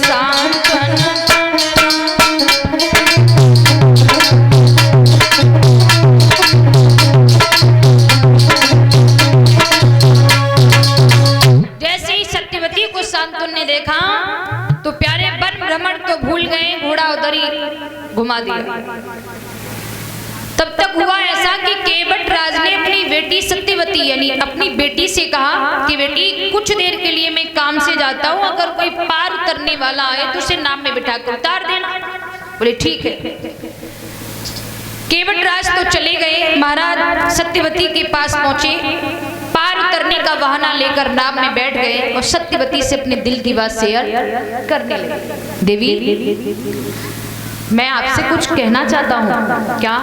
सांत्वना। जैसे ही सत्यवती को शांतनु ने देखा तो प्यारे वन भ्रमण तो भूल गए, घोड़ा उधर ही घुमा दिया। तब तक हुआ ऐसा कि केवट राज ने अपनी बेटी सत्यवती यानी अपनी बेटी से कहा कि बेटी कुछ देर के लिए मैं काम से जाता हूँ, अगर कोई पार उतरने वाला आए तो उसे नाव में बिठा कर उतार देना। बोले ठीक है। केवट राज तो चले गए, महाराज सत्यवती के पास पहुंचे, पार उतरने का बहाना लेकर नाव में बैठ गए और सत्यवती से अपने दिल की बात शेयर करने लगे। देवी मैं आपसे कुछ कहना चाहता हूँ। क्या?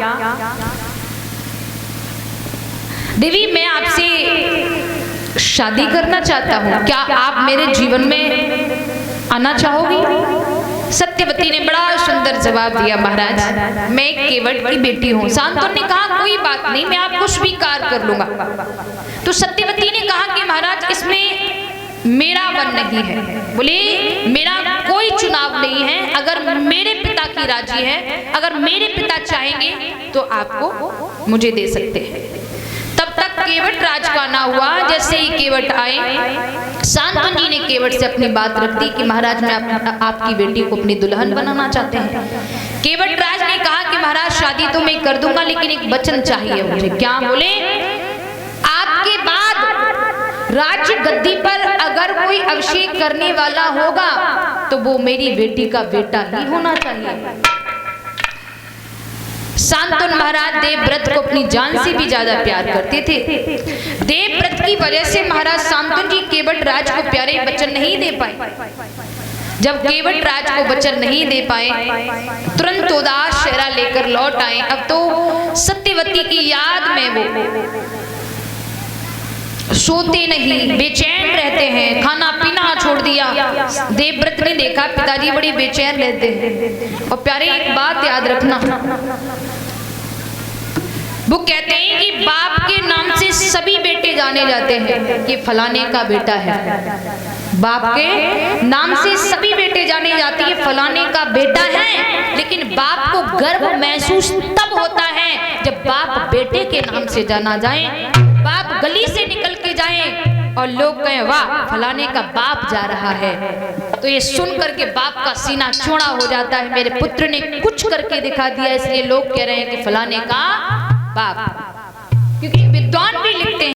देवी मैं आपसे शादी करना चाहता हूँ, क्या आप मेरे जीवन में आना चाहोगी? सत्यवती ने बड़ा सुंदर जवाब दिया, महाराज मैं केवट की बेटी हूँ। शांतनु ने कहा कोई बात नहीं, मैं आपको स्वीकार कर लूंगा। तो सत्यवती ने कहा कि महाराज इसमें मेरा मन नहीं है। बोले मेरा कोई चुनाव नहीं है, अगर मेरे पिता की राजी है, अगर मेरे पिता चाहेंगे तो आपको मुझे दे सकते हैं। तब तक केवट राज का ना हुआ। जैसे ही केवट आए, शांतनु जी ने केवट से अपनी बात रख दी कि महाराज मैं आपकी बेटी को अपनी दुल्हन बनाना चाहते हैं। केवट राज ने कहा कि महाराज शादी तो मैं कर दूंगा, लेकिन एक वचन चाहिए मुझे। क्या? बोले आपके बाद राज्य गद्दी पर अगर कोई अभिषेक करने वाला होगा तो वो मेरी बेटी का बेटा ही होना चाहिए। शांतनु महाराज देवव्रत को अपनी जान से भी ज्यादा प्यार करते थे। देवव्रत की वजह से महाराज शांतनु जी केवट राज को प्यारे वचन नहीं दे पाए। जब केवट राज को वचन नहीं दे पाए, तुरंत उदास चेहरा लेकर लौट आए। अब तो सत्यवती की याद में वो सोते नहीं, बेचैन रहते हैं, खाना पीना छोड़ दिया। देवव्रत ने देखा पिताजी बड़ी बेचैन रहते हैं। और प्यारे एक बात याद रखना, वो कहते हैं कि बाप के नाम से सभी बेटे जाने जाते हैं कि फलाने का बेटा है। बाप के नाम से सभी बेटे जाने जाते हैं फलाने का बेटा है, लेकिन बाप को गर्व महसूस तब होता है जब बाप बेटे के नाम से जाना जाए। बाप गली से निकल के जाए और लोग कहें वाह फलाने का बाप जा रहा है, तो ये सुन करके बाप का सीना चौड़ा हो जाता है, मेरे पुत्र ने कुछ करके दिखा दिया, इसलिए लोग कह रहे हैं कि फलाने का बाप। क्योंकि विद्वान भी लिखते हैं